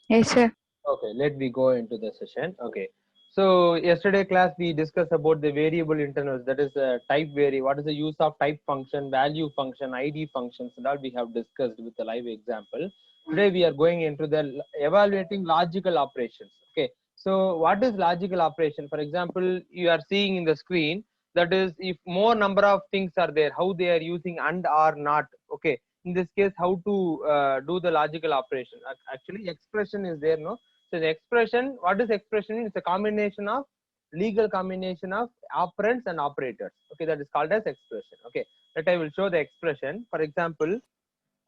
Yes, sir. Okay, let me go into the session. Okay, so yesterday class we discussed about the variable internals, that is type vary. What is the use of type function, value function, ID functions, and all we have discussed with the live example. Today we are going into the evaluating logical operations. Okay, so what is logical operation? For example, you are seeing in the screen, that is if more number of things are there, how they are using and or not. Okay, in this case, how to do the logical operation. Actually, expression is there, no? So the expression, what is expression? It's a combination of legal combination of operands and operators. Okay, that is called as expression. Okay, that I will show the expression. For example,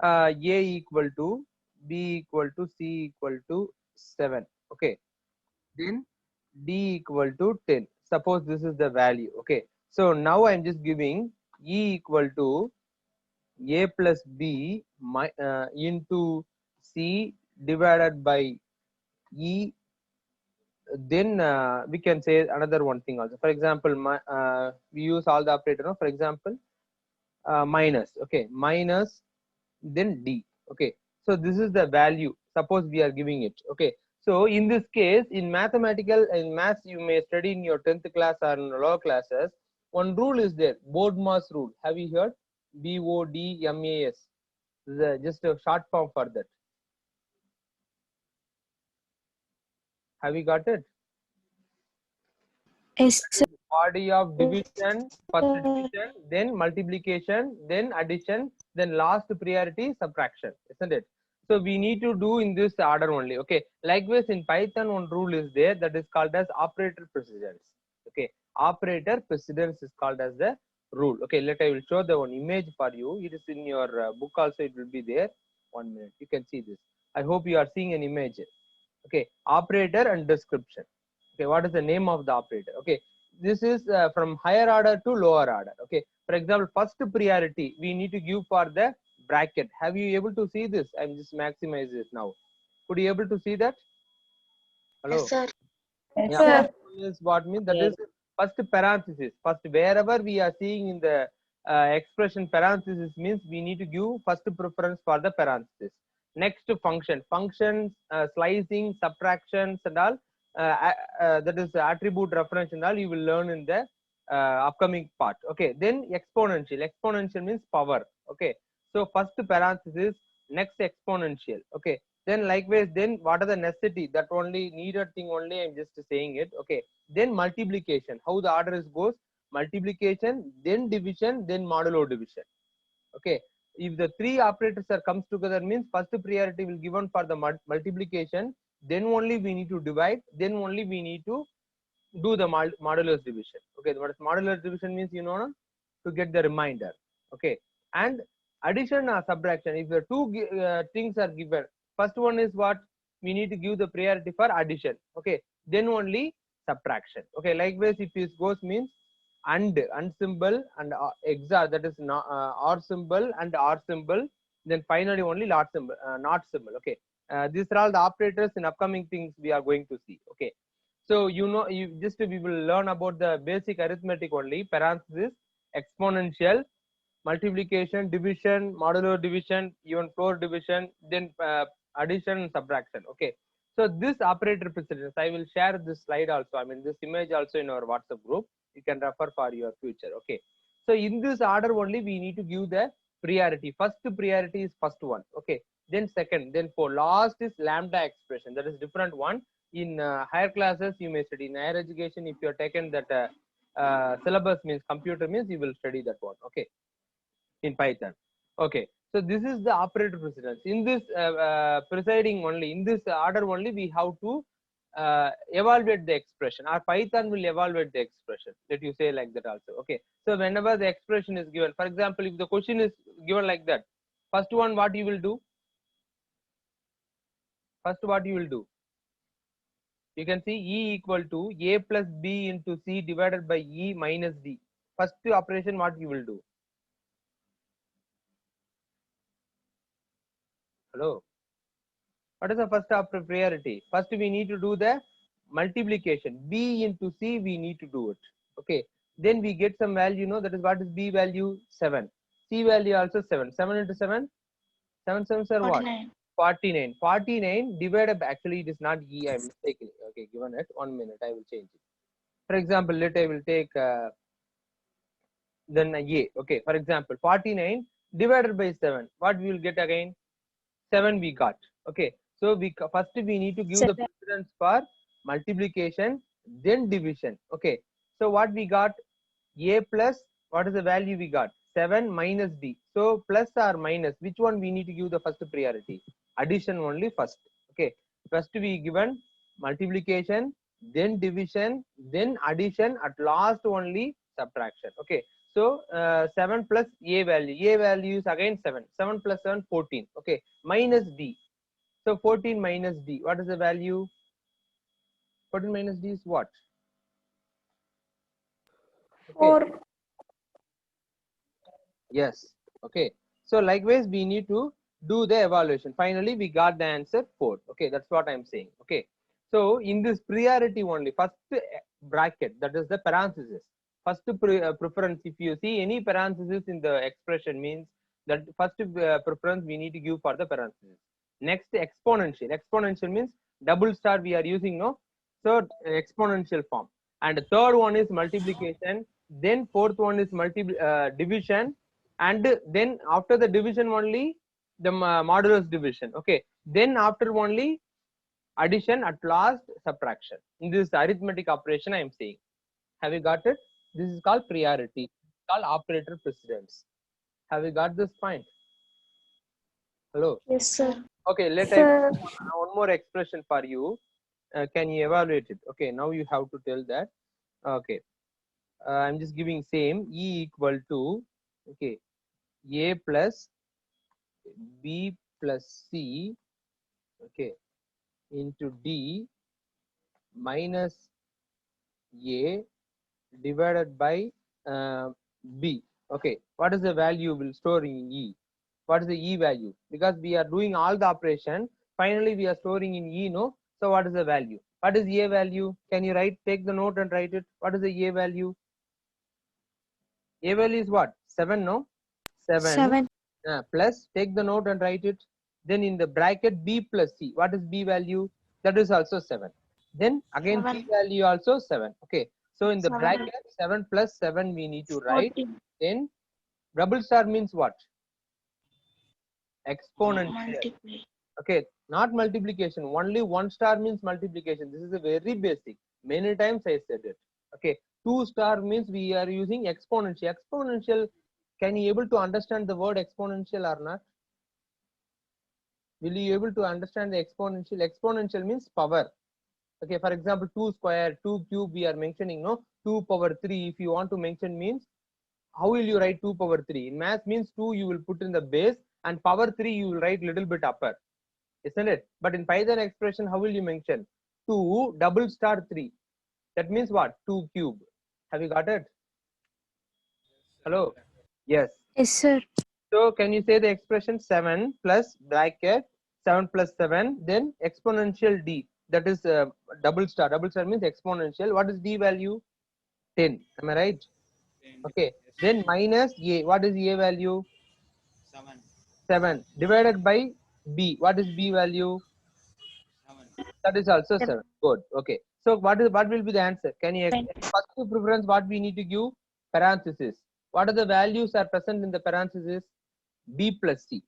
A equal to B equal to C equal to 7. Okay, then D equal to 10. Suppose this is the value. Okay, so now I'm just giving E equal to A plus B into C divided by E. Then we can say another one thing also. For example, we use all the operator, no? For example, minus. Okay, minus, then D. Okay, so this is the value, suppose we are giving it. Okay, so in this case, in maths you may study in your 10th class or in lower classes. One rule is there, BODMAS rule. Have you heard? BODMAS, just a short form for that. Have you got it? Yes, That sir. is body of division, first division, then multiplication, then addition, then last priority subtraction, isn't it? So we need to do in this order only. Okay, likewise in Python one rule is there, that is called as operator precedence. Okay, operator precedence is called as the rule. Okay, I will show the one image for you. It is in your book also, it will be there. 1 minute, you can see this. I hope you are seeing an image. Okay, operator and description. Okay, what is the name of the operator? Okay, this is from higher order to lower order. Okay, for example, first priority we need to give for the bracket. Have you able to see this? I'm just maximize this now. Could you able to see that? Hello? Yes, sir. Yes, Yeah, sir. first one is what means, that Yes. is first parenthesis. First, wherever we are seeing in the expression parenthesis means we need to give first preference for the parenthesis. Next, functions, slicing, subtractions, and all. That is attribute reference and all. You will learn in the upcoming part. Okay. Then exponential. Exponential means power. Okay. So first parenthesis, next exponential. Okay, then likewise, then what are the necessity, that only needed thing only I'm just saying it. Okay, then multiplication, how the order is goes, multiplication, then division, then modulo division. Okay, if the three operators are comes together means first priority will given for the multiplication, then only we need to divide, then only we need to do the modulus division. Okay, what is modulus division means, you know, no? To get the remainder. Okay, and addition or subtraction, if the two things are given, first one is what we need to give the priority for addition. Okay, then only subtraction. Okay, likewise if this goes means and symbol and XOR, that is not, or symbol and or symbol, then finally only not symbol. Okay, these are all the operators in upcoming things we are going to see. Okay, so you know, you just we will learn about the basic arithmetic only, parenthesis, exponential, multiplication, division, modular division, even floor division, then addition and subtraction. Okay, so this operator precedence, I will share this slide also, I mean this image also in our WhatsApp group. You can refer for your future. Okay, so in this order only we need to give the priority. First priority is first one. Okay, then second, then for last is lambda expression, that is different one. In higher classes you may study. In higher education, if you are taken that syllabus means computer means, you will study that one. Okay, in Python. Okay, so this is the operator precedence. In this presiding only, in this order only, we have to evaluate the expression, or Python will evaluate the expression. Let you say like that also. Okay, so whenever the expression is given, for example, if the question is given like that, first one what you will do? First what you will do? You can see E equal to A plus B into C divided by E minus D. First operation what you will do? Hello? What is the first priority? First we need to do the multiplication. B into C we need to do it. Okay. Then we get some value, that is what is B value? 7. C value also 7. 7 into 7? 7 7 are what? 49. 49. 49 divided by, actually it is not E, I am mistaken. Okay, given it, 1 minute, I will change it. For example, let I will take then A. Okay, for example, 49 divided by 7. What we will get again? 7 we got. Okay, so first we need to give the 7. precedence for multiplication, then division. Okay, so what we got? A plus, what is the value we got? 7 minus D. So plus or minus, which one we need to give the first priority? Addition only first. Okay, first we given multiplication, then division, then addition, at last only subtraction. Okay, so 7 plus A value is again 7. 7 plus 7, 14. Okay, minus D. So 14 minus D, what is the value? 14 minus D is what? Okay. 4. Yes. Okay. So likewise, we need to do the evaluation. Finally, we got the answer 4. Okay, that's what I'm saying. Okay. So in this priority only, first bracket, that is the parenthesis. First preference, if you see any parenthesis in the expression, means that first preference we need to give for the parenthesis. Next, exponential. Exponential means double star we are using, no? So exponential form. And the third one is multiplication. Then fourth one is division. And then after the division only the modulus division. Okay, then after only addition, at last subtraction. In this arithmetic operation I am saying. Have you got it? This is called priority. It's called operator precedence. Have you got this point? Hello. Yes, sir. Okay, let Sir. one more expression for you. Can you evaluate it? Okay, now you have to tell that. Okay, I'm just giving same. E equal to, okay, A plus B plus C, okay, into D minus A divided by B. Okay, what is the value will store in E? What is the E value? Because we are doing all the operation, finally we are storing in E, no? So what is the value? What is A value? Can you take the note and write it? What is the A value? A value is what? 7, no? 7 plus, take the note and write it. Then in the bracket B plus C, what is B value? That is also 7. Then again 7. C value also 7. Okay, so in the 7. bracket 7 plus 7 we need to write. 14. Then double star means what? Exponential. Multiply. Okay, not multiplication. Only one star means multiplication. This is a very basic. Many times I said it. Okay, 2 star means we are using exponential. Exponential, can you able to understand the word exponential or not? Will you able to understand the exponential? Exponential means power. Okay, for example, 2 square, 2 cube we are mentioning, no? 2 power 3, if you want to mention means, how will you write 2 power 3? In math means 2 you will put in the base and power 3 you will write little bit upper. Isn't it? But in Python expression, how will you mention? 2 double star 3. That means what? 2 cube. Have you got it? Hello? Yes. Yes, sir. So can you say the expression 7 plus bracket 7 plus 7, then exponential D. That is double star. Double star means exponential. What is D value? 10. Am I right? Okay. Then minus A. What is A value? 7. Divided by B. What is B value? That is also 7. Good. Okay. So what will be the answer? Can you first preference what we need to give? Parenthesis. What are the values are present in the parenthesis? B plus C.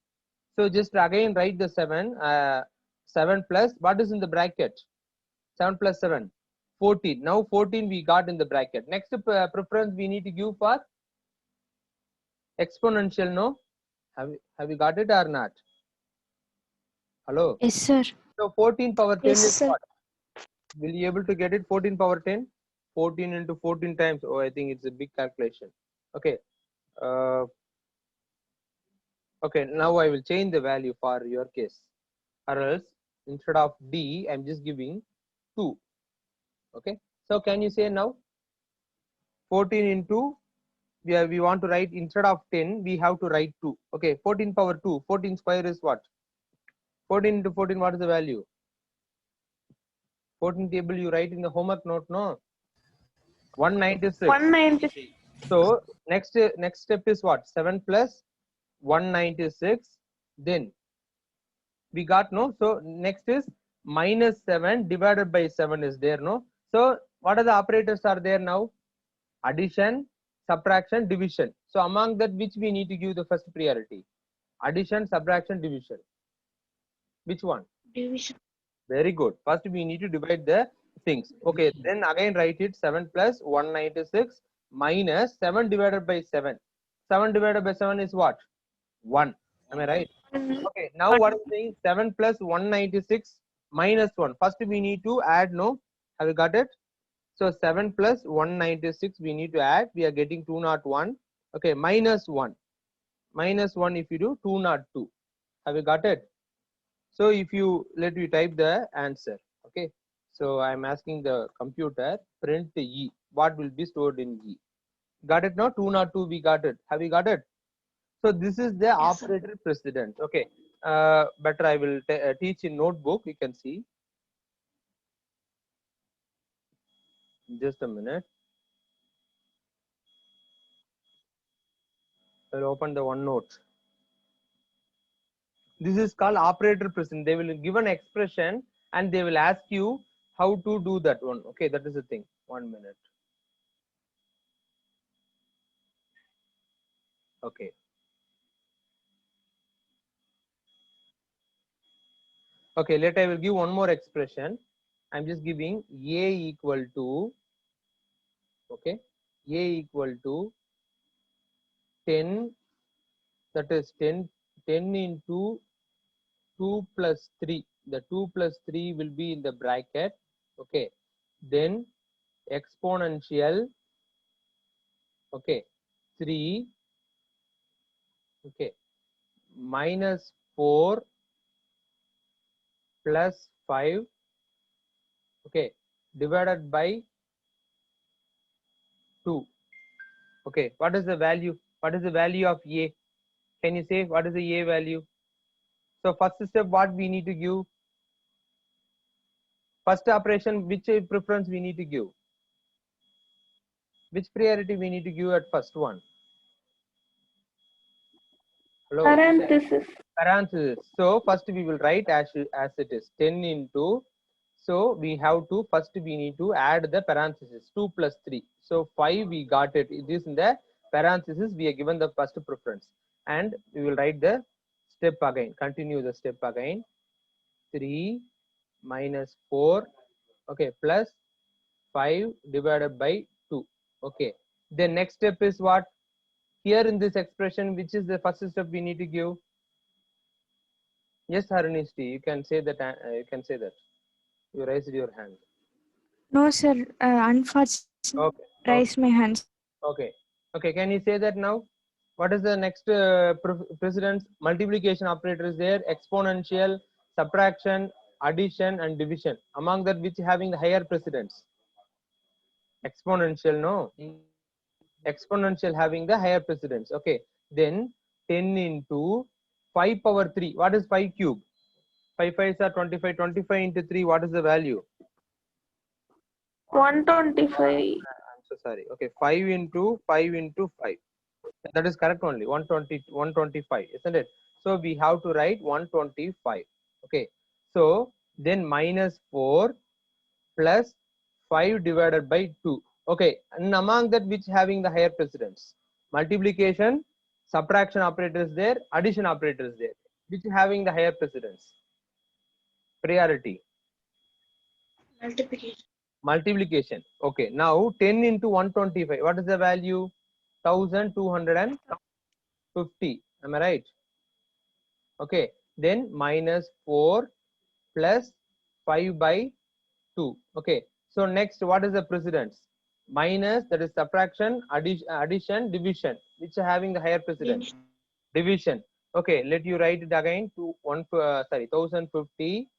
So just again write the 7. 7 plus what is in the bracket? 7 plus 7. 14. Now 14 we got in the bracket. Next preference we need to give for exponential. No? Have you got it or not? Hello? Yes, sir. So 14 power 10 Yes, is sir. what? Will you able to get it? 14 power 10? 14 into 14 times. Oh, I think it's a big calculation. Okay. Okay, now I will change the value for your case. Or else, instead of D, I'm just giving 2. Okay. So can you say now? 14 into, we want to write, instead of 10, we have to write 2. Okay, 14 power 2. 14 square is what? 14 into 14, what is the value? 14 table you write in the homework note, no? 196. 190. So next step is what? 7 plus 196. Then We got, no? So next is minus 7 divided by 7 is there, no? So what are the operators are there now? Addition, subtraction, division. So among that, which we need to give the first priority? Addition, subtraction, division. Which one? Division. Very good. First we need to divide the things. Okay, then again write it 7 plus 196 minus 7 divided by 7. 7 divided by 7 is what? 1. Am I right? Okay, now what I'm saying, 7 plus 196 minus 1. First we need to add, no? Have you got it? So 7 plus 196 we need to add. We are getting 201. Okay, minus 1. Minus 1 if you do 202. Have you got it? So if you let me type the answer. Okay, so I'm asking the computer print E. What will be stored in E? Got it now? 202 we got it. Have you got it? So this is the operator precedence. Okay, better I will teach in notebook. You can see. Just a minute. I'll open the OneNote. This is called operator precedence. They will give an expression and they will ask you how to do that one. Okay, that is the thing. 1 minute. Okay. Okay, let I will give one more expression. I'm just giving A equal to, okay, A equal to 10, that is 10 into 2 plus 3. The 2 plus 3 will be in the bracket. Okay, then exponential, okay, 3, okay, minus 4 plus 5, okay, divided by 2. Okay, what is the value? What is the value of A? Can you say what is the A value? So first step, what we need to give? First operation, which preference we need to give? Which priority we need to give at first one? Hello? Parenthesis. Parenthesis. So first we will write as it is 10 into, so we have to first we need to add the parenthesis 2 plus 3. So 5 we got it. It is in the parenthesis. We are given the first preference and we will write the step again. Continue the step again. 3 minus 4, okay, plus 5 divided by 2. Okay, the next step is what? Here in this expression, which is the first step we need to give? Yes, Harunishti, you can say that. You can say that. You raised your hand. No, sir. Unfortunately, Okay. raised my hands. Okay. Okay. Can you say that now? What is the next precedence? Multiplication operator is there. Exponential, subtraction, addition, and division. Among that, which having the higher precedence? Exponential, no. Exponential having the higher precedence. Okay. Then 10 into 5 power 3. What is 5 cube? 5 5s are 25. 25 into 3. What is the value? 125. I'm so sorry. Okay. 5 into 5 into 5. That is correct only. 125, isn't it? So we have to write 125. Okay. So then minus 4 plus 5 divided by 2. Okay. And among that, which having the higher precedence? Multiplication, subtraction operator is there, addition operator is there. Which having the higher precedence? Priority. Multiplication. Multiplication. Okay. Now 10 into 125. What is the value? 1250. Am I right? Okay. Then minus 4 plus 5 by 2. Okay. So next, what is the precedence? Minus, that is subtraction, addition, division. Which are having the higher precedence? Division. Okay. Let you write it again to 1050.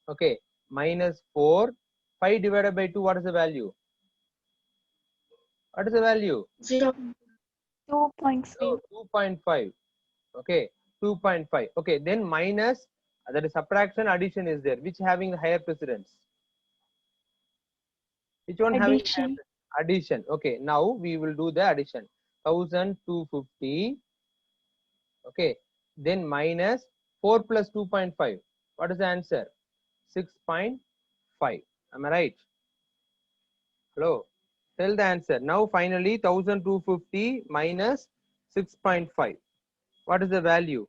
Okay. Minus 4. 5 divided by 2. What is the value? What is the value? 0. 2.5. So 2.5. Okay. 2.5. Okay. Then minus, that is subtraction, addition is there. Which having the higher precedence? Which one having higher Addition. precedence? Addition. Okay. Now we will do the addition. 1250. Okay. Then minus 4 plus 2.5. What is the answer? 6.5. Am I right? Hello. Tell the answer. Now finally 1250 minus 6.5. What is the value?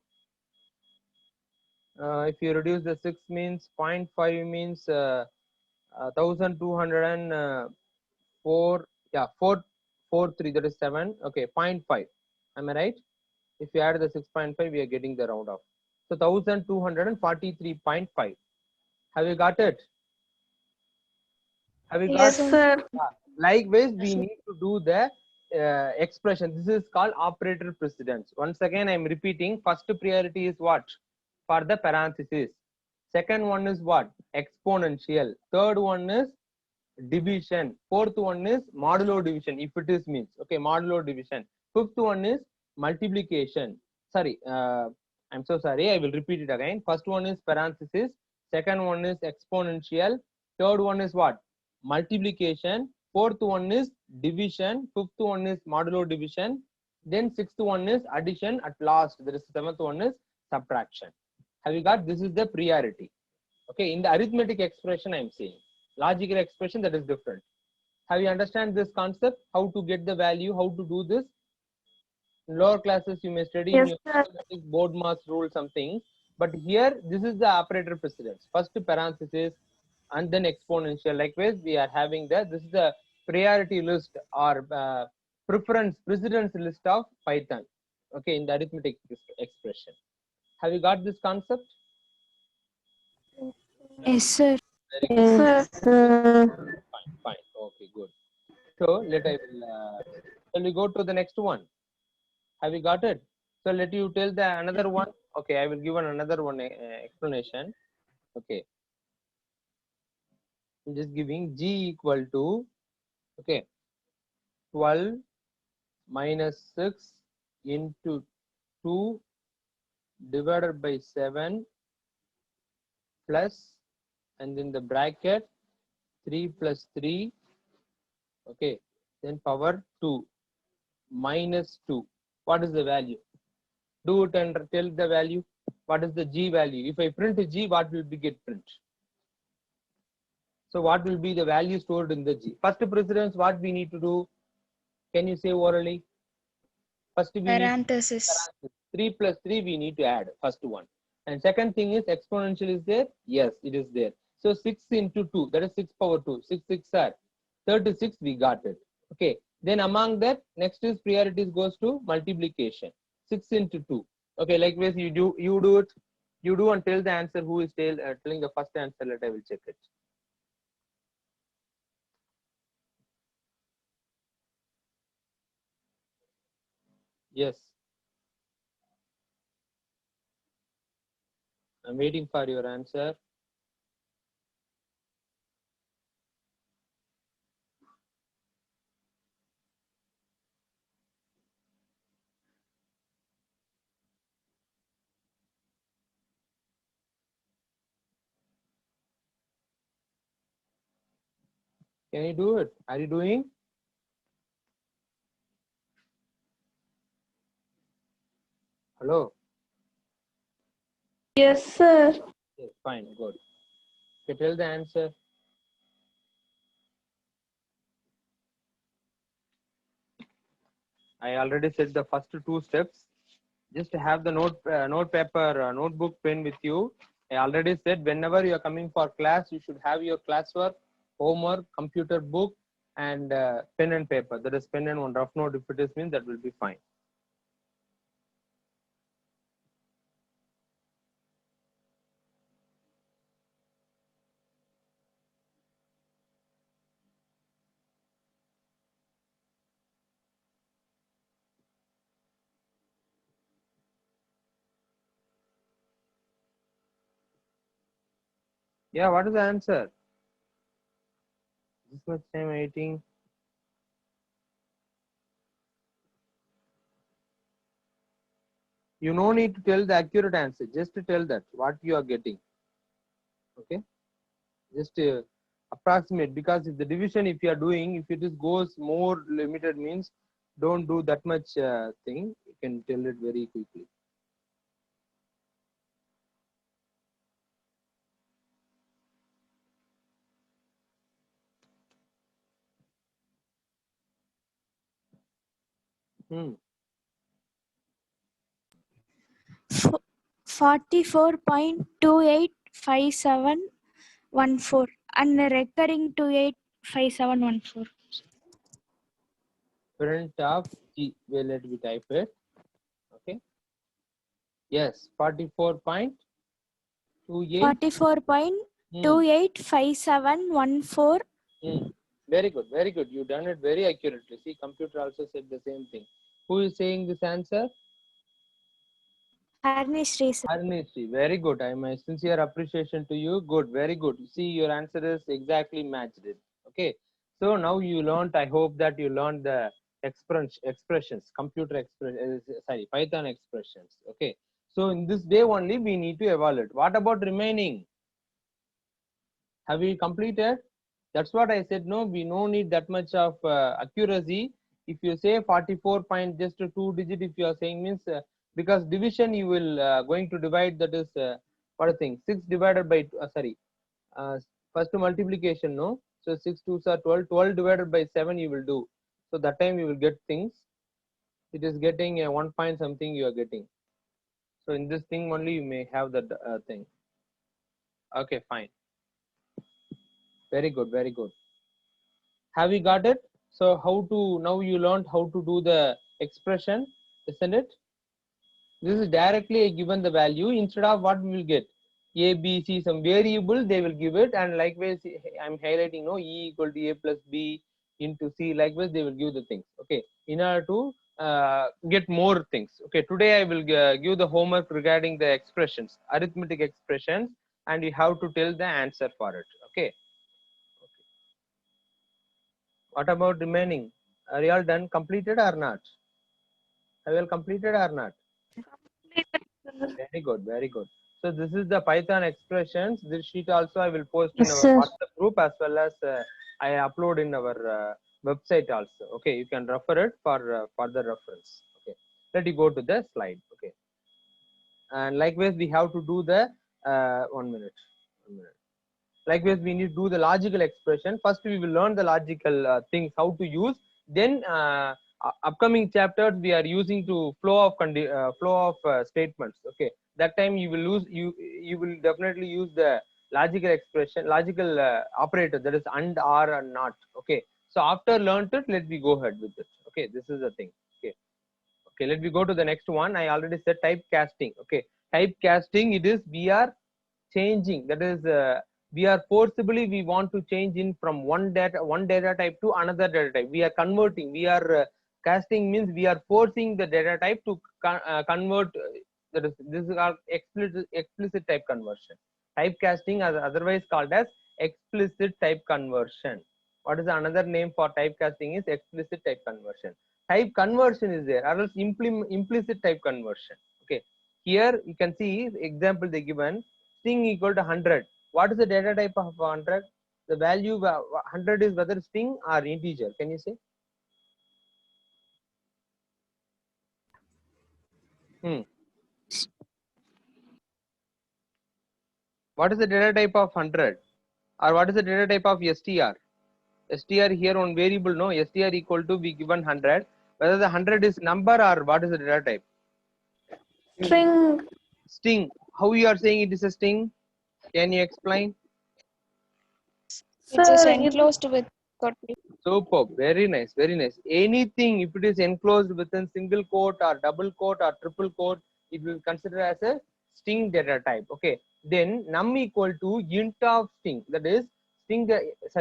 If you reduce the 6 means 0.5 means 1204, yeah, 443, that is 7. Okay, 0.5. Am I right? If you add the 6.5, we are getting the round off. So 1243.5. Have you got it? Have you got Yes, it? sir. Likewise, we need to do the expression. This is called operator precedence. Once again, I am repeating. First priority is what? For the parenthesis. Second one is what? Exponential. Third one is division. Fourth one is modulo division, if it is means. Okay, modulo division. Fifth one is multiplication. Sorry, I'm so sorry. I will repeat it again. First one is parenthesis. Second one is exponential. Third one is what? Multiplication. Fourth one is division. Fifth one is modulo division. Then sixth one is addition. At last, there is seventh one is subtraction. Have you got? This is the priority. Okay, in the arithmetic expression, I am saying. Logical expression, that is different. Have you understand this concept? How to get the value? How to do this? In lower classes, you may study in Yes, your sir. mathematics board mass rule something. But here, this is the operator precedence. First parenthesis and then exponential. Likewise, we are having the, this is the priority list or precedence list of Python. Okay, in the arithmetic expression. Have you got this concept? Yes, sir. Very good. Sir. Fine, fine. Okay, good. So shall we go to the next one? Have you got it? So let you tell the another one. Okay, I will give another one explanation. Okay, I'm just giving G equal to, okay, 12 minus 6 into 2 divided by 7 plus, and in the bracket 3 plus 3, okay, then power 2 minus 2. What is the value? Do it and tell the value. What is the G value? If I print G, what will be get print? So what will be the value stored in the G? First precedence, what we need to do? Can you say orally? First we need Parenthesis. 3 plus 3 we need to add, first one. And second thing is exponential is there? Yes, it is there. So 6 into 2, that is 6 power 2. 6 6 are 36, we got it. Okay. Then among that, next is priorities goes to multiplication. 6 into 2. Okay, likewise you do it. You do and tell the answer who is telling the first answer. Let I will check it. Yes. I'm waiting for your answer. Can you do it? Are you doing? Hello? Yes, sir. Yes, fine, good. Okay, tell the answer. I already said the first two steps. Just have the notebook, pen with you. I already said whenever you are coming for class, you should have your classwork, homework, computer book, and pen and paper. That is pen and one rough note. If it is means that will be fine. Yeah, what is the answer? This much time waiting. You no need to tell the accurate answer. Just to tell that what you are getting. Okay. Just approximate, because if the division, if you are doing, if it is goes more limited means don't do that much thing. You can tell it very quickly. Hmm. 44.285714 and recurring 285714. Print of G. Well, let me type it. Okay. Yes, 44.28. 44.285714. Very good, very good. You done it very accurately. See, computer also said the same thing. Who is saying this answer? Harnishri, sir. Harnishri, very good. I my sincere appreciation to you. Good, very good. See, your answer is exactly matched it. Okay. So now you learned. I hope that you learned the expressions, computer expression. Sorry, Python expressions. Okay. So in this way only we need to evaluate. What about remaining? Have we completed? That's what I said. No, we no need that much of accuracy. If you say 44 point just a 2 digit, if you are saying means because division you will going to divide, that is what a thing, 6 divided by uh, first multiplication, no, so 6 2s are 12, 12 divided by 7 you will do. So that time you will get things. It is getting 1 point something you are getting. So in this thing only you may have that thing. Okay, fine. Very good, very good. Have you got it? So how to, now you learned how to do the expression, isn't it? This is directly given the value. Instead of what we will get, a, b, c, some variable they will give it, and likewise I'm highlighting, no, e equal to a plus b into c, likewise they will give the things. Okay, in order to get more things. Okay, today I will give the homework regarding the expressions, arithmetic expressions, and you have to tell the answer for it. Okay. What about remaining? Are you all done, completed or not? Have you all completed or not? Very good, very good. So this is the Python expressions. This sheet also I will post in Yes, our sir. WhatsApp group, as well as I upload in our website also. Okay, you can refer it for further reference. Okay, let you go to the slide. Okay, and likewise we have to do the 1 minute. 1 minute. Likewise, we need to do the logical expression. First, we will learn the logical things, how to use. Then, upcoming chapters we are using to flow of statements. Okay, that time you will you will definitely use the logical expression, logical operator, that is and, or, and not. Okay, so after learned it, let me go ahead with it. Okay, this is the thing. Okay, okay, let me go to the next one. I already said typecasting. Okay, typecasting, it is we are changing, that is we are forcibly we want to change in from one data type to another data type. We are converting, we are casting means we are forcing the data type to convert, that is, this is called explicit type conversion. Typecasting, as otherwise called as explicit type conversion. What is another name for typecasting? Is explicit type conversion. Type conversion is there, or else implicit type conversion. Okay, here you can see example they given, string equal to 100. What is the data type of 100? The value 100 is whether string or integer. Can you say? What is the data type of 100? Or what is the data type of str? Str here on variable, no, str equal to be given 100. Whether the 100 is number or what is the data type? String. String. How you are saying it is a string? Can you explain? It is Sir, enclosed with quotation. Superb. Very nice. Very nice. Anything, if it is enclosed within single quote or double quote or triple quote, it will consider as a string data type. Okay. Then num equal to int of string. That is string.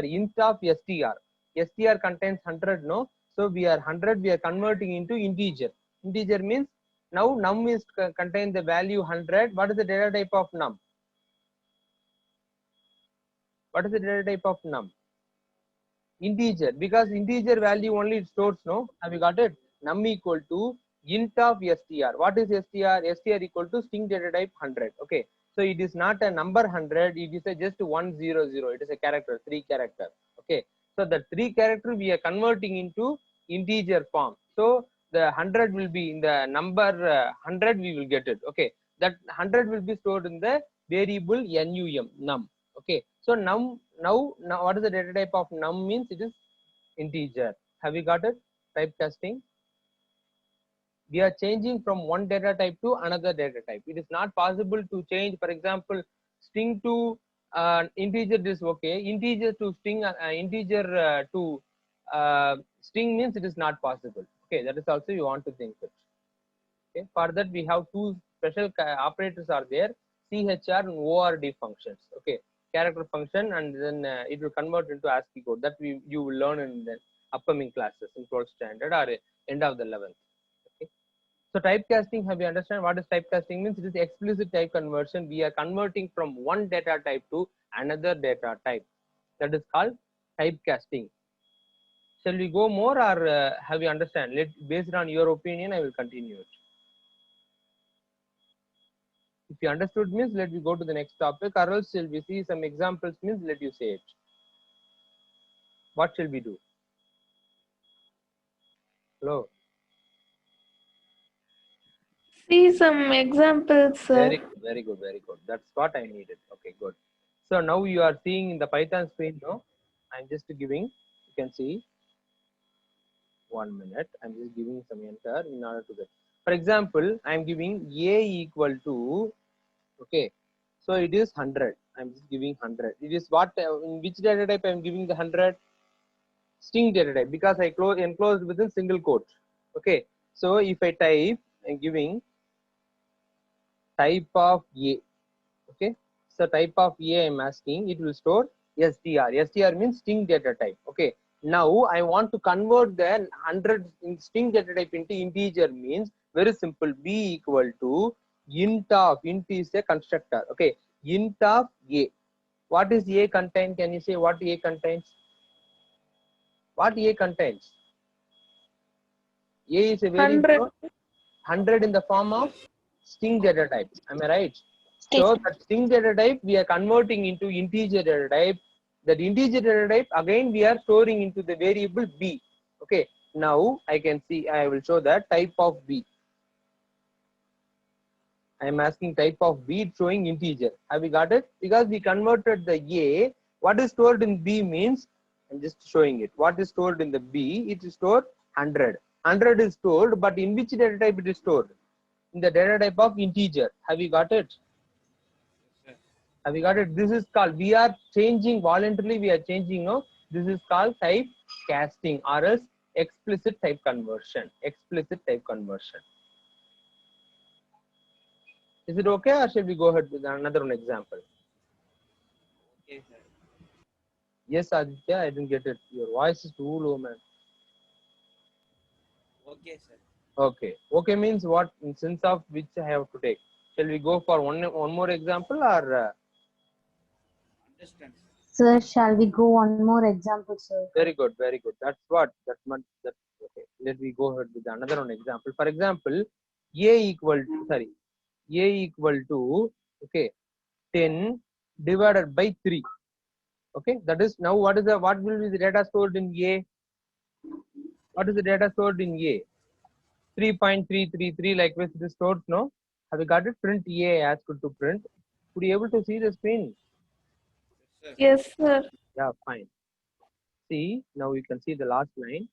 Int of str. Str contains 100. No. So we are 100. We are converting into integer. Integer means now num is contain the value 100. What is the data type of num? What is the data type of num? Integer, because integer value only it stores, no. Have you got it? Num equal to int of str. What is str? Str equal to string data type 100. Okay, so it is not a number 100, it is a just 100. It is a character, 3 character. Okay, so the 3 character we are converting into integer form. So the 100 will be in the number 100, we will get it. Okay, that 100 will be stored in the variable num. Okay, so now what is the data type of num? Means it is integer. Have you got it? Typecasting. We are changing from one data type to another data type. It is not possible to change, for example, string to integer. This okay, integer to string, integer to string means it is not possible. Okay, that is also you want to think it. Okay, for that we have two special operators are there, chr and ord functions. Okay, character function, and then it will convert into ASCII code. That you will learn in the upcoming classes in 12th standard or end of the 11th. Okay. So typecasting, have you understand what is typecasting means? It is explicit type conversion. We are converting from one data type to another data type. That is called typecasting. Shall we go more, or have you understand? Based on your opinion, I will continue it. If you understood means let me go to the next topic, or else shall we see some examples means let you say it. What shall we do? Hello. See some examples, sir. Very good, very good, very good. That's what I needed. Okay, good. So now you are seeing in the Python screen, no? I'm just giving, you can see, 1 minute. I'm just giving some enter in order to get. For example, I'm giving a equal to, okay, so it is 100. I'm just giving 100. It is what, in which data type I'm giving the 100? String data type, because I enclosed within single quote. Okay, so if I type, I'm giving type of a. Okay, so type of a I'm asking, it will store str. Str means string data type. Okay, now I want to convert the 100 in string data type into integer. Means very simple, b equal to int of, int is a constructor. Okay, int of a. What is a contain? Can you say what a contains? What a contains? A is a very 100. 100 in the form of string data type. Am I right? Yes, So sir. that string data type we are converting into integer data type. That integer data type again we are storing into the variable b. Okay. Now I can see, I will show that type of b. I am asking type of b, showing integer. Have we got it? Because we converted the a. What is stored in b means, I'm just showing it. What is stored in the b? It is stored 100. 100 is stored, but in which data type it is stored? In the data type of integer. Have you got it? Have you got it? This is called, we are changing voluntarily, we are changing, no? This is called type casting, or else explicit type conversion. Explicit type conversion. Is it okay, or shall we go ahead with another one example? Okay, sir. Yes, Aditya, I didn't get it. Your voice is too low, man. Okay, sir. Okay. Okay means what? In sense of which I have to take. Shall we go for one more example, or? Understand, sir. Sir, shall we go one more example, sir? Very good, very good. That's what. That's okay. Let me go ahead with another one example. For example, a equal to, sorry, a equal to, okay, 10 divided by 3. Okay, that is now what will be the data stored in a? What is the data stored in a? 3.333, like this it is stored, no? Have you got it? Print a, asked to print. Could you able to see the screen? Yes, sir. Yes, sir. Yeah, fine. See, now you can see the last line.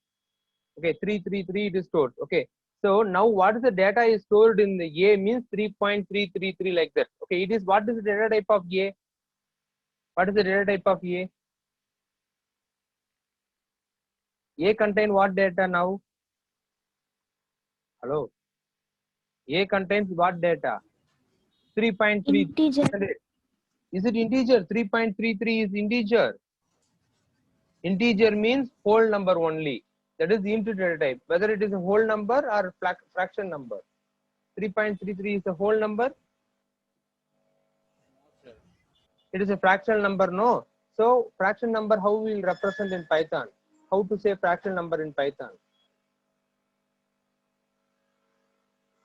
Okay, 333 it is stored. Okay, so now what is the data is stored in the a means 3.333, like that. Okay, it is, what is the data type of a? What is the data type of a? A contain what data now? Hello. A contains what data? 3.3. Integer. Is it integer? 3.33 is integer. Integer means whole number only. That is the int data type. Whether it is a whole number or fraction number. 3.33 is a whole number. Sir. It is a fractional number, no? So fraction number, how we will represent in Python? How to say fraction number in Python?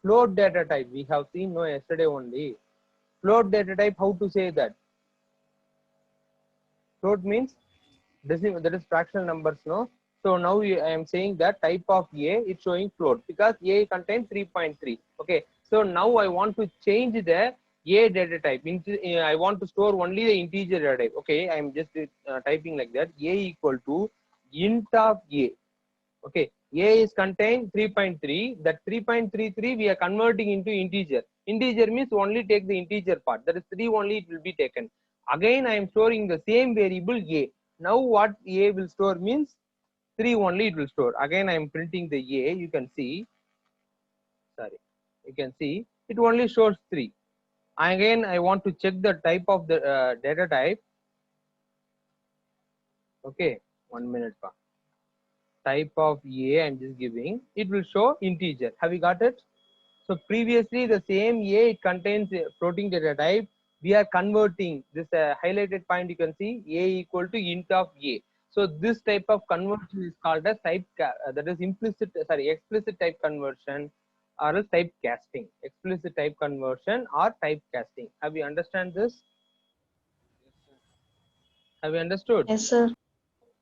Float data type. We have seen, no, yesterday only. Float data type, how to say that? Float means decimal, that is fractional numbers, no? So now I am saying that type of a is showing float because a contains 3.3. Okay, so now I want to change the a data type into, I want to store only the integer data type. Okay, I am just typing like that. A equal to int of a. Okay, A is contained 3.3. That 3.33 we are converting into integer. Integer means only take the integer part. That is 3 only it will be taken. Again, I am storing the same variable A. Now what A will store means 3 only it will store. Again, I am printing the A. You can see. Sorry. You can see it only shows 3. Again, I want to check the type of the data type. Okay, 1 minute. Type of A I'm just giving, it will show integer. Have you got it? So previously the same A, it contains a floating data type. We are converting this highlighted point, you can see A equal to int of A. So this type of conversion is called as that is explicit type conversion or else typecasting. Explicit type conversion or typecasting. Have you understand this? Have you understood? Yes, sir.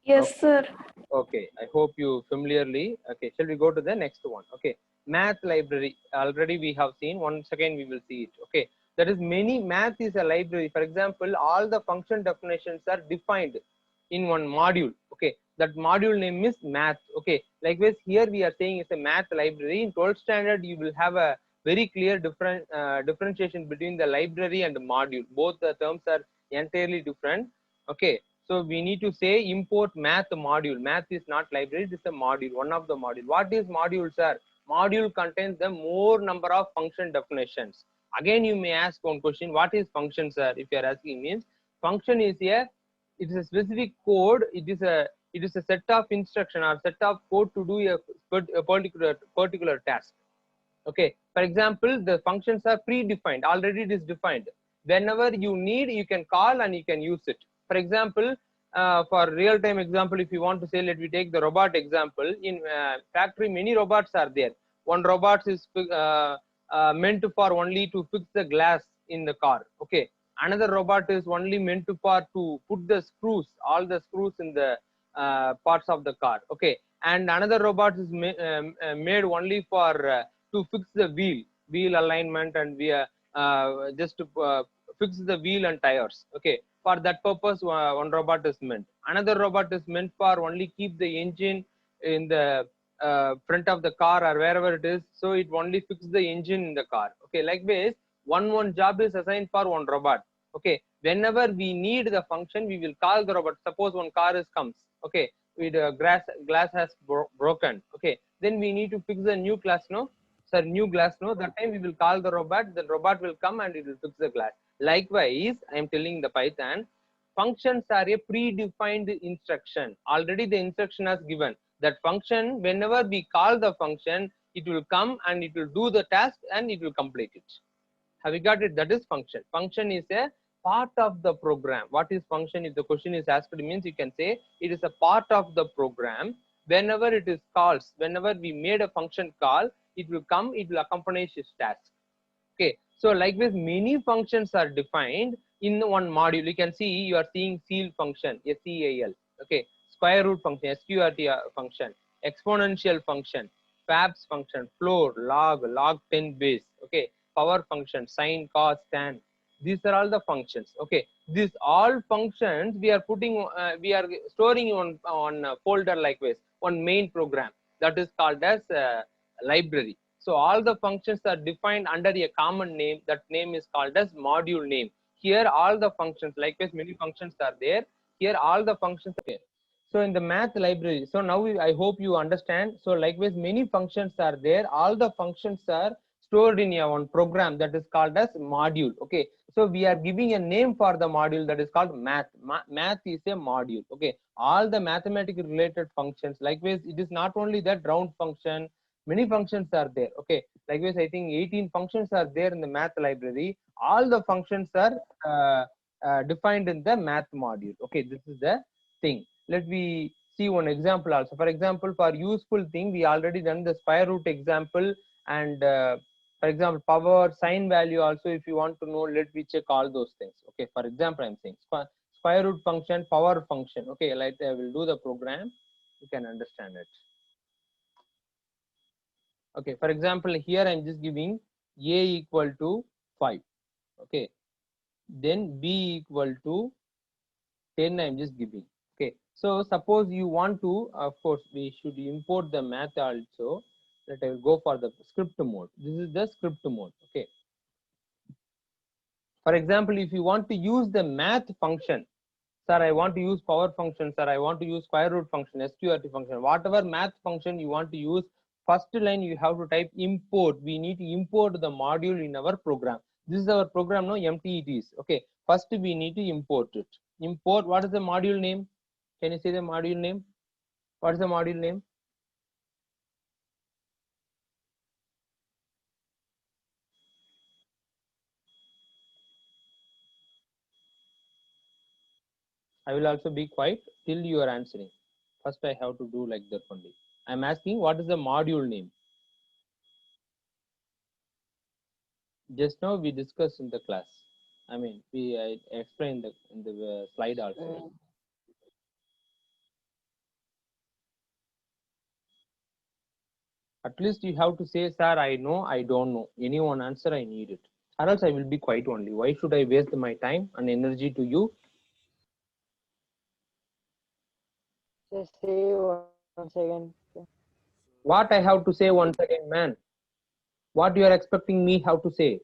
Yes, sir. Okay, I hope you familiarly. Okay, shall we go to the next one? Okay, math library. Already we have seen. Once again, we will see it. Okay, that is math is a library. For example, all the function definitions are defined in one module. Okay, that module name is math. Okay, likewise here we are saying it's a math library. In 12th standard, you will have a very clear differentiation between the library and the module. Both the terms are entirely different. Okay, so we need to say import math module. Math is not library, it is a module, one of the module. What is module, sir? Module contains the more number of function definitions. Again, you may ask one question, what is function, sir? If you are asking means, function is it is a specific code, it is a set of instruction or set of code to do a particular task. Okay, for example, the functions are predefined, already it is defined. Whenever you need, you can call and you can use it. For example, for real-time example, if you want to say, let me take the robot example. In factory, many robots are there. One robot is meant for only to fix the glass in the car. Okay, another robot is only meant for to put the screws, all the screws in the parts of the car. Okay, and another robot is made only for to fix the wheel alignment, and we just to fix the wheel and tires. Okay, for that purpose one robot is meant. Another robot is meant for only keep the engine in the front of the car or wherever it is, so it only fix the engine in the car. Okay, likewise one job is assigned for one robot. Okay, whenever we need the function, we will call the robot. Suppose one car comes. Okay, with glass has broken. Okay, then we need to fix the new glass, no sir, new glass, no, that time we will call the robot will come and it will fix the glass. Likewise, I am telling the Python, functions are a predefined instruction. Already the instruction is given. That function, whenever we call the function, it will come and it will do the task and it will complete it. Have you got it? That is function. Function is a part of the program. What is function? If the question is asked, means you can say it is a part of the program. Whenever it is calls, whenever we made a function call, it will come, it will accompany its task. Okay, so likewise many functions are defined in one module. You can see you are seeing ceal function, SEAL. Okay, square root function, SQRT function, exponential function, fabs function, floor, log 10 base. Okay, power function, sine, cos, tan. These are all the functions. Okay, these all functions we are putting, we are storing on a folder likewise, one main program that is called as library. So all the functions are defined under a common name. That name is called as module name. Here all the functions, likewise many functions are there. Here all the functions are there. So in the math library, so now I hope you understand. So likewise many functions are there. All the functions are stored in a one program that is called as module. Okay, so we are giving a name for the module that is called math. Math is a module. Okay, all the mathematical related functions. Likewise, it is not only that round function, many functions are there. Okay, likewise I think 18 functions are there in the math library. All the functions are defined in the math module. Okay, this is the thing. Let me see one example also. For example, for useful thing, we already done the square root example, and for example power, sine value also. If you want to know, let me check all those things. Okay, for example I'm saying square root function, power function. Okay, like I will do the program, you can understand it. Okay, for example here I'm just giving a equal to 5. Okay, then b equal to 10 I'm just giving. Okay, so suppose you want to, of course, we should import the math also. Let I will go for the script mode. This is the script mode. Okay. For example, if you want to use the math function, sir, I want to use power function, sir, I want to use square root function, sqrt function, whatever math function you want to use, first line you have to type import. We need to import the module in our program. This is our program, no, empty it is. Okay, first we need to import it. Import, what is the module name? Can you say the module name? What is the module name? I will also be quiet till you are answering. First I have to do like that only. I'm asking what is the module name? Just now we discussed in the class. I mean, I explained in the slide also. At least you have to say, sir, I know, I don't know. Anyone answer, I need it. Or else I will be quiet only. Why should I waste my time and energy to you? Just say one second. What I have to say once again, man? What you are expecting me how to say?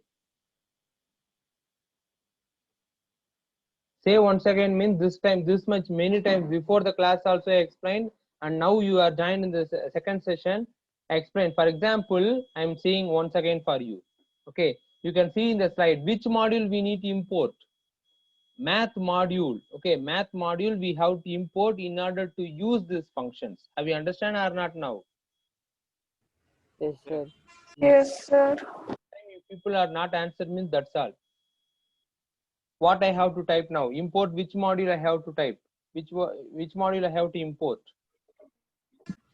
Say once again means this time, this much, many times before the class also I explained, and now you are joined in the second session. I explained. For example, I am saying once again for you. Okay, you can see in the slide which module we need to import. Math module. Okay, math module we have to import in order to use these functions. Have you understand or not now? Yes, sir. Yes, sir. If people are not answered means that's all. What I have to type now? Import which module I have to type? Which module I have to import?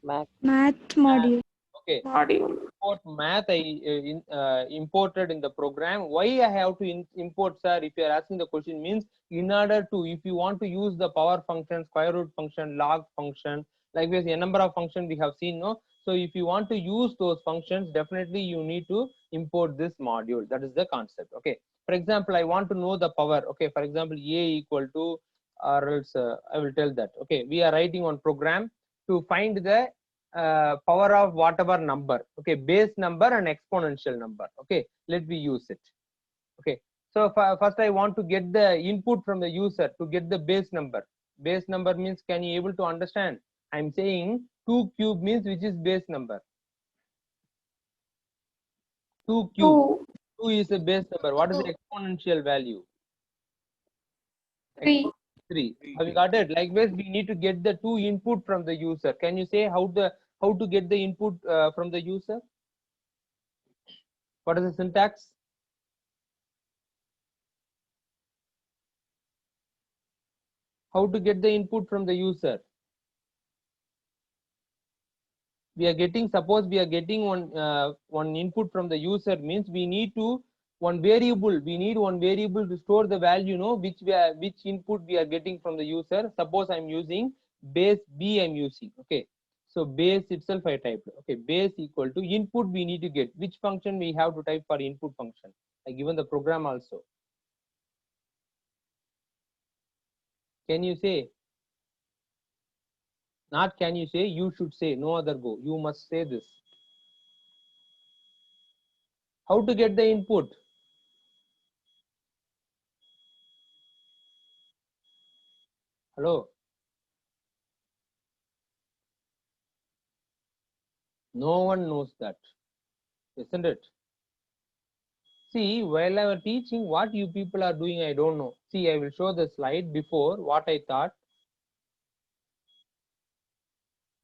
Math. Math module. Okay. Module. Import math I imported in the program. Why I have to import, sir? If you are asking the question means in order to, if you want to use the power function, square root function, log function, like this, a number of functions we have seen, no? So if you want to use those functions, definitely you need to import this module. That is the concept. Okay. For example, I want to know the power. Okay. For example, A equal to, or else I will tell that. Okay. We are writing on program to find the power of whatever number. Okay, base number and exponential number. Okay, let me use it. Okay, so first I want to get the input from the user to get the base number. Base number means, can you able to understand? I'm saying 2 cube means which is base number? 2 cube. 2, 2 is a base number. What is the exponential value? 3. 3. Have you got it? Likewise, we need to get the 2 input from the user. Can you say how to get the input from the user? What is the syntax? How to get the input from the user? We are getting, suppose we are getting one input from the user, means we need to one variable. We need one variable to store the value, no, which input we are getting from the user. Suppose I'm using base B. I'm using. Okay, so base itself I typed. Okay, base equal to input. We need to get which function we have to type for input function. I given the program also. Can you say? Not can you say, you should say, no other go. You must say this. How to get the input? Hello? No one knows that, isn't it? See, while I was teaching, what you people are doing, I don't know. See, I will show the slide before what I thought.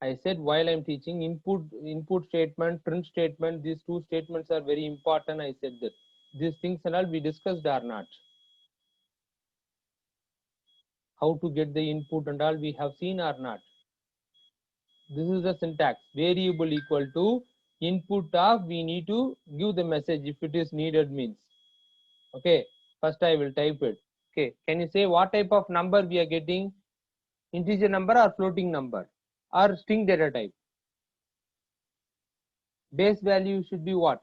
I said while I'm teaching, input statement, print statement, these two statements are very important. I said that these things and all we discussed or not. How to get the input and all we have seen or not. This is the syntax. Variable equal to input of, we need to give the message if it is needed means. Okay, first I will type it. Okay, can you say what type of number we are getting? Integer number or floating number or string data type? Base value should be what?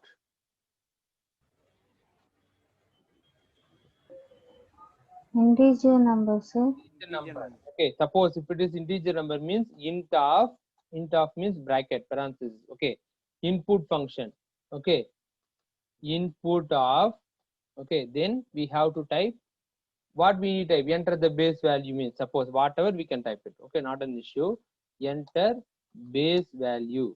Integer number, sir. Integer number. Okay, suppose if it is integer number means int of means bracket parenthesis. Okay, input function. Okay, input of, okay, then we have to type what we type. Enter the base value means suppose whatever we can type it. Okay, not an issue. Enter base value.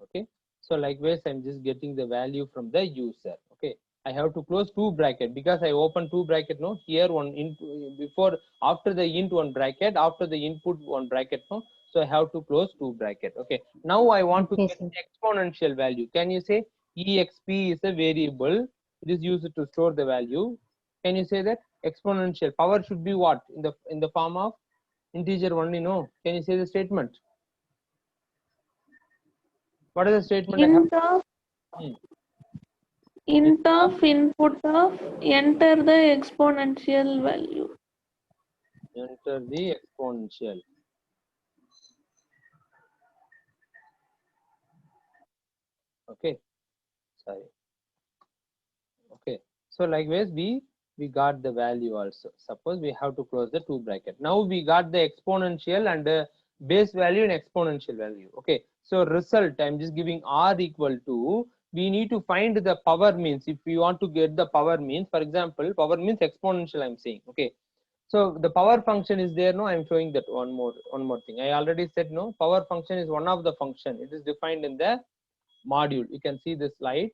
Okay, so likewise I'm just getting the value from the user. Okay, I have to close two bracket because I open two bracket. No, here one before after the int one bracket, after the input one bracket. No, so I have to close two bracket. Okay, now I want to Okay, get sir. the exponential value. Can you say exp is a variable? It is used to store the value. Can you say that exponential power should be what in the form of integer only? No, can you say the statement? What is the statement I have? Int of Hmm. int of input of enter the exponential value. Enter the exponential. Okay, sorry. Okay, so likewise we got the value also. Suppose we have to close the two bracket. Now we got the exponential and the base value and exponential value. Okay, so result I'm just giving r equal to, we need to find the power means. If we want to get the power means, for example, power means exponential I'm saying. Okay, so the power function is there. No, I'm showing that one more thing. I already said no, power function is one of the function. It is defined in the module. You can see the slide.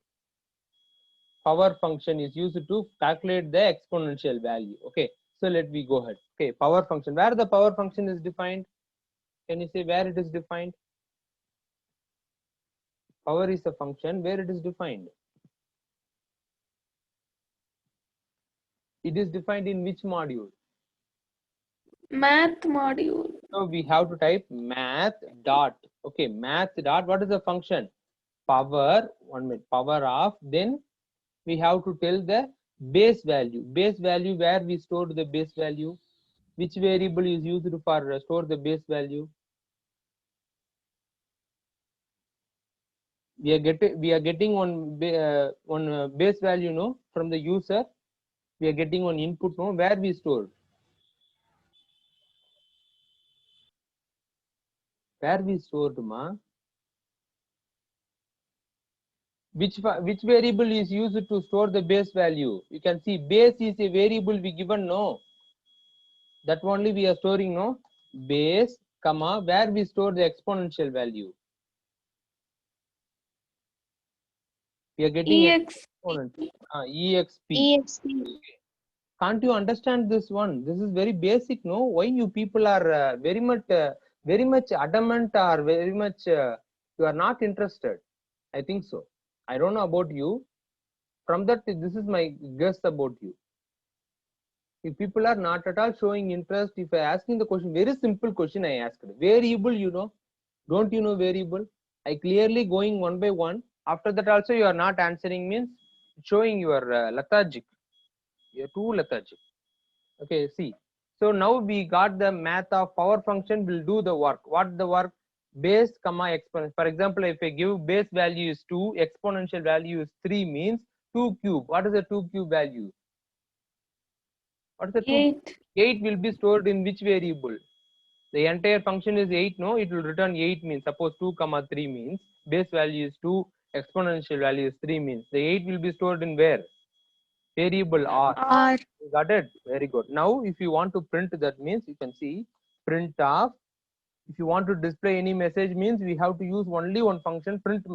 Power function is used to calculate the exponential value. Okay, so let me go ahead. Okay, power function, where the power function is defined? Can you say where it is defined? Power is a function where it is defined. It is defined in which module? Math module. So we have to type math dot. Okay, math dot, what is the function? Power, 1 minute, power of, then we have to tell the base value. Base value, where we stored the base value? Which variable is used for store the base value? We are getting one base value, no, from the user. We are getting one input, no, where we stored? Where we stored, ma? Which variable is used to store the base value? You can see base is a variable we given, no. That only we are storing, no. Base, comma, where we store the exponential value. We are getting exponent. Exp. EXP. Can't you understand this one? This is very basic, no? Why you people are very much adamant or very much you are not interested? I think so. I don't know about you. From that, this is my guess about you. If people are not at all showing interest, if I asking the question, very simple question I asked. Variable, you know, don't you know variable? I clearly going one by one. After that also you are not answering means showing your lethargic. You're too lethargic. Okay, see. So now we got the math of power function will do the work. What the work? Base comma exponent. For example, if I give base value is 2, exponential value is 3 means 2 cube. What is the 2 cube value? What is the 2? 8. 8 will be stored in which variable? The entire function is 8, no? It will return 8 means, suppose 2 comma 3 means, base value is 2, exponential value is 3 means, the 8 will be stored in where? Variable r. R. Got it? Very good. Now if you want to print, that means you can see print of, if you want to display any message means we have to use only one function, print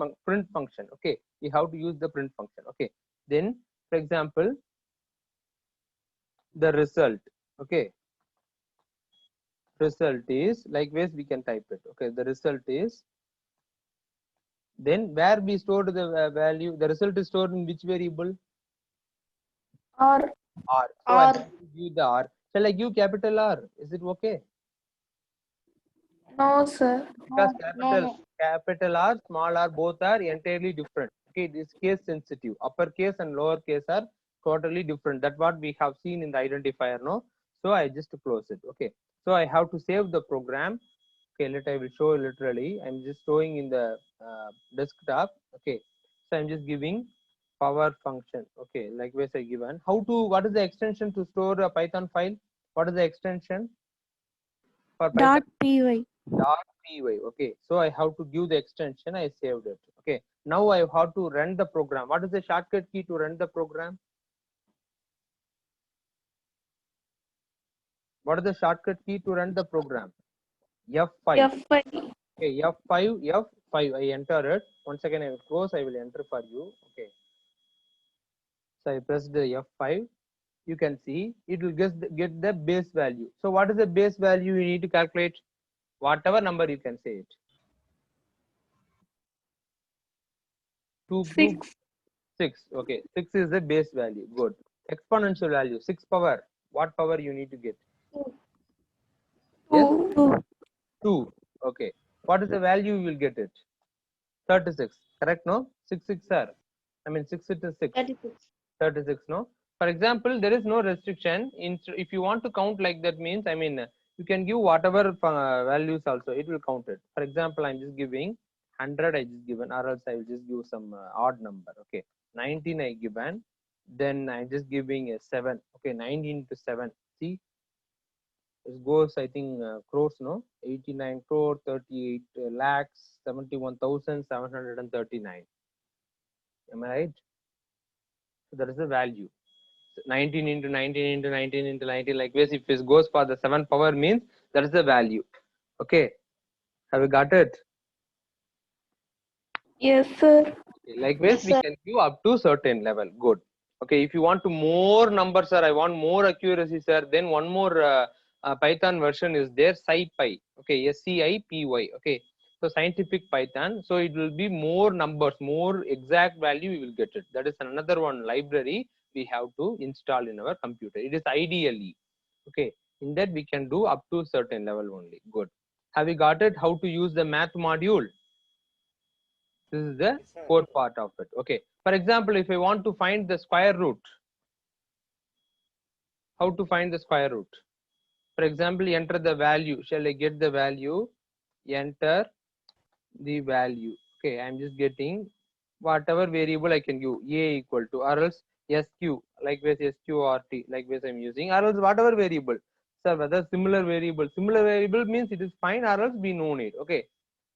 function. Okay, we have to use the print function. Okay, then for example the result. Okay, result is likewise we can type it. Okay, the result is, then where we stored the value, the result is stored in which variable? R. R. So I have to give the R. Shall I give capital R? Is it okay? No, sir. Because capital R, small r, both are entirely different. Okay, it is case sensitive. Uppercase and lowercase are totally different. That's what we have seen in the identifier, no? So I just close it. Okay, so I have to save the program. Okay, I will show literally. I'm just showing in the desktop. Okay, so I'm just giving power function. Okay, likewise I given how to, what is the extension to store a Python file? What is the extension? For Python, dot py. dot py. Okay, so I have to give the extension. I saved it. Okay, now I have to run the program. What is the shortcut key to run the program? What is the shortcut key to run the program? F5. F5. Okay, F5. I enter it. Once again, I will close. I will enter for you. Okay. So I press the F5. You can see it will get the base value. So what is the base value you need to calculate? Whatever number you can say it. 2 cube 6. 6. Okay, 6 is the base value. Good. Exponential value 6 power. What power you need to get? Yes, 2. 2. Okay. What is the value you will get it? 36. Correct? No? 6 6 are. I mean 6 it is 6. 36. No. For example, there is no restriction. If you want to count like that means, I mean, you can give whatever values also. It will count it. For example, I'm just giving 100. I just given, or else I will just give some odd number. Okay. 19 I given. Then I'm just giving a 7. Okay. 19 to 7. See, it goes, I think, crores, no? 89 crore, 38 lakhs, 71,739. Am I right? So that is the value. 19 into 19 into 19 into 19, like this. If it goes for the 7 power means that is the value. Okay. Have you got it? Yes, sir. Okay. Like this, we can give up to certain level. Good. Okay. If you want to more numbers, sir, I want more accuracy, sir, then one more Python version is there, SciPy. Okay. SCIPY. Okay. So scientific Python. So it will be more numbers, more exact value. We will get it. That is another one library we have to install in our computer. It is ideally. Okay. In that we can do up to certain level only. Good. Have you got it? How to use the math module? This is the Yes, sir. core part of it. Okay. For example, if I want to find the square root, how to find the square root? For example, enter the value. Shall I get the value? Enter the value. Okay, I'm just getting whatever variable I can give. A equal to, or else SQ, like this SQRT, like this I'm using, or else whatever variable. So whether similar variable means it is fine, or else we no need. Okay.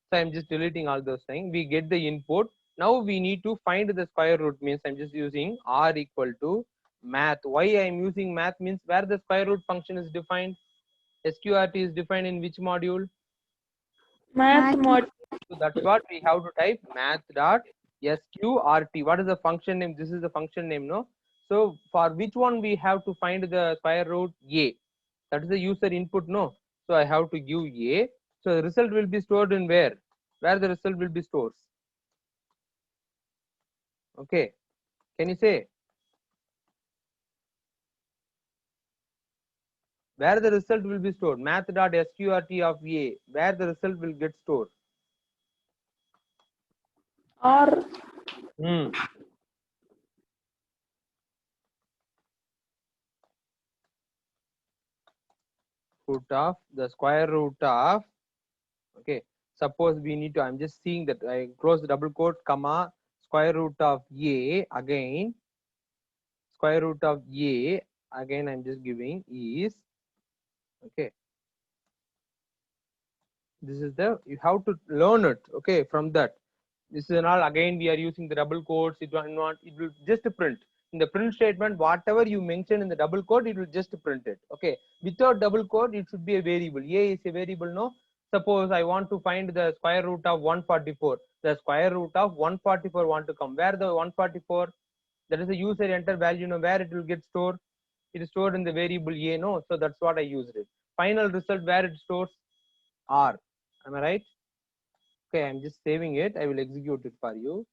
So I'm just deleting all those things. We get the input. Now we need to find the square root means I'm just using R equal to math. Why I'm using math means where the square root function is defined. SQRT is defined in which module? Math mod. So that's what we have to type, math dot sqrt. What is the function name? This is the function name, no? So for which one we have to find the square root? A. That is the user input, no? So I have to give A. So the result will be stored in where? Where the result will be stored? Okay. Can you say? Where the result will be stored? Math dot sqrt of A. Where the result will get stored? R. Root of the square root of, okay, suppose we need to, I'm just seeing that I close the double quote, comma, square root of A, again square root of A, again I'm just giving is, okay, this is the, you have to learn it. Okay, from that, this is all, again we are using the double quotes. It will just print in the print statement, whatever you mention in the double quote, it will just print it. Okay, without double quote, it should be a variable. A is a variable, no? Suppose I want to find the square root of 144. The square root of 144 want to come. Where the 144? That is the user enter value, no? Where it will get stored? It is stored in the variable A, no? So that's what I used it. Final result, where it stores? R. Am I right? Okay, I'm just saving it. I will execute it for you.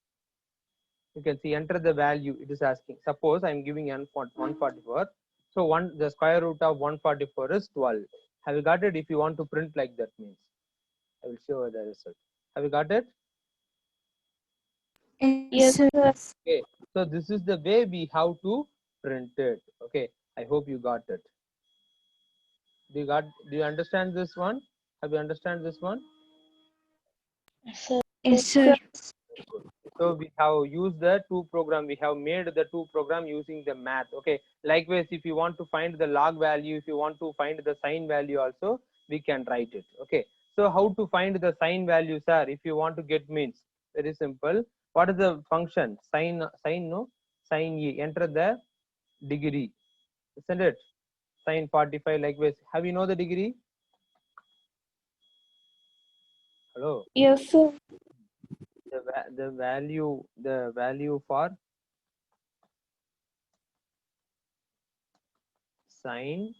You can see enter the value. It is asking. Suppose I'm giving 144. So the square root of 144 is 12. Have you got it? If you want to print like that means, I will show the result. Have you got it? Yes, sir. Okay. So this is the way we have to print it. Okay. I hope you got it. Do you understand this one? Have you understand this one? Yes, sir. So we have used the two program. We have made the two program using the math. Okay. Likewise, if you want to find the log value, if you want to find the sine value also, we can write it. Okay, so how to find the sine value, sir? If you want to get means, very simple. What is the function? Sine e. Enter the degree, isn't it? Sine 45. Likewise, have you know the degree? Hello. Yes, sir. The value for sine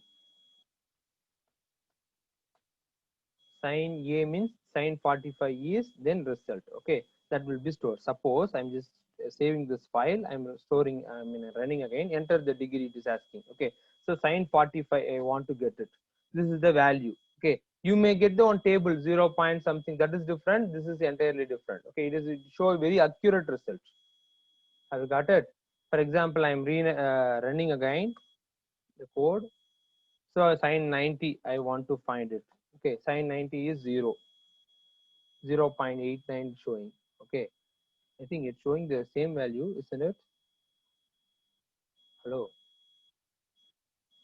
A means sine 45 is then result. Okay, that will be stored. Suppose I'm just saving this file, I'm storing, running again. Enter the degree it is asking. Okay, so sine 45, I want to get it. This is the value. Okay, you may get the on table 0 point something, that is different. This is entirely different. Okay, it show a very accurate result. Have you got it? For example, I'm running again the code. So sine 90, I want to find it. Okay, sine 90 is 0. 0.89 showing. Okay, I think it's showing the same value, isn't it? Hello,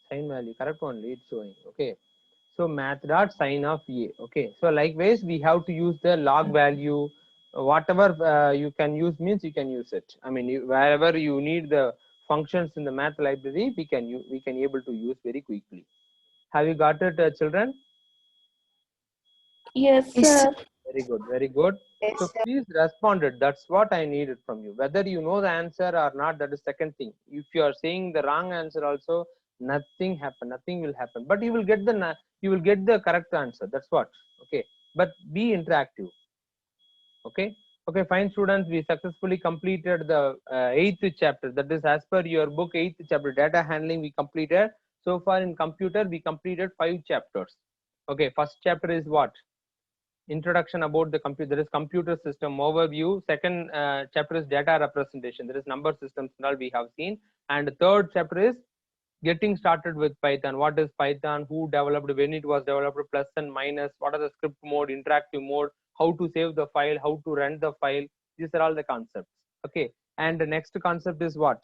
sine value correct only, it's showing. Okay, so math dot sine of a. Okay, so likewise we have to use the log value. Whatever you can use means you can use it. I mean, wherever you need the functions in the math library, we can able to use very quickly. Have you got it, children? Yes, Yes, sir. Very good, very good. So please respond it. That's what I needed from you. Whether you know the answer or not, that is second thing. If you are saying the wrong answer also, nothing happen, nothing will happen. But you will get the correct answer. That's what. Okay. But be interactive. Okay. Okay, fine students. We successfully completed the 8th chapter. That is as per your book, 8th chapter, data handling we completed. So far in computer, we completed 5 chapters. Okay, first chapter is what? Introduction about the computer. There is computer system overview. Second chapter is data representation. There is number systems and all we have seen. And third chapter is getting started with Python. What is Python? Who developed? When it was developed? Plus and minus. What are the script mode? Interactive mode? How to save the file? How to run the file? These are all the concepts. Okay. And the next concept is what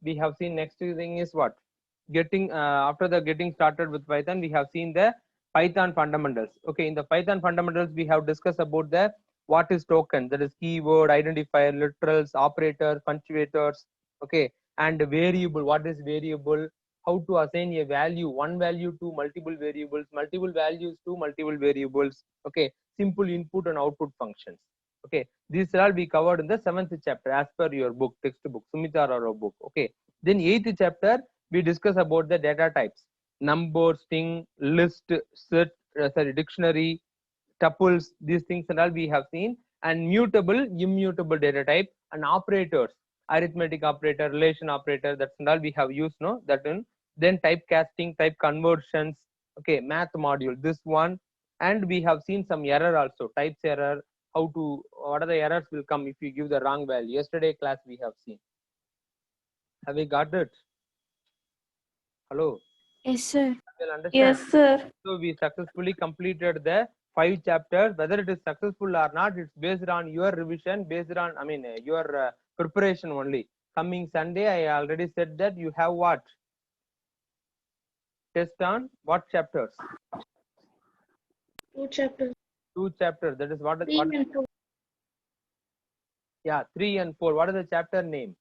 we have seen. Next thing is what? Getting after the getting started with Python, we have seen the Python fundamentals. Okay, in the Python fundamentals, we have discussed about the what is token, that is keyword, identifier, literals, operators, punctuators. Okay, and variable, what is variable, how to assign a value, one value to multiple variables, multiple values to multiple variables. Okay, simple input and output functions. Okay, these all be covered in the 7th chapter as per your book, textbook, Sumita Rao book. Okay, then 8th chapter we discuss about the data types: number, string, list, set, dictionary, tuples. These things and all we have seen. And mutable, immutable data type, and operators, arithmetic operator, relation operator. That's and all we have used. No, that one. Then typecasting, type conversions. Okay, math module. This one, and we have seen some error also. Types error. How to, what are the errors will come if you give the wrong value. Yesterday class we have seen. Have we got it? Hello. yes, sir. Well, understand. Yes, sir. So we successfully completed the 5 chapters. Whether it is successful or not, it's based on your revision, based on your preparation only. Coming Sunday, I already said that you have what? Test on what chapters? 2 chapters. 2 chapters. That is what? 3 and 4. Yeah, 3 and 4. What is the chapter name?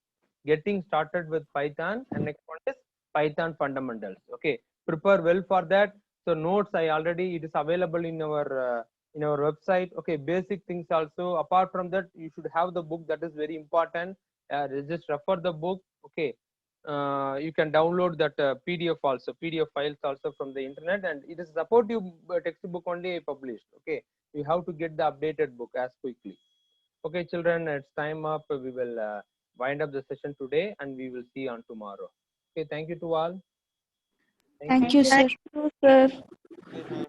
Getting started with Python, and next one is Python fundamentals. Okay, prepare well for that. So notes it is available in our website. Okay, basic things also. Apart from that, you should have the book. That is very important. Just refer the book. Okay, you can download that PDF also, PDF files also from the internet, and it is supportive textbook only published. Okay, you have to get the updated book as quickly. Okay, children, it's time up. We will wind up the session today, and we will see on tomorrow. Okay, thank you to all. Thank you, sir. Thank you, sir. Good,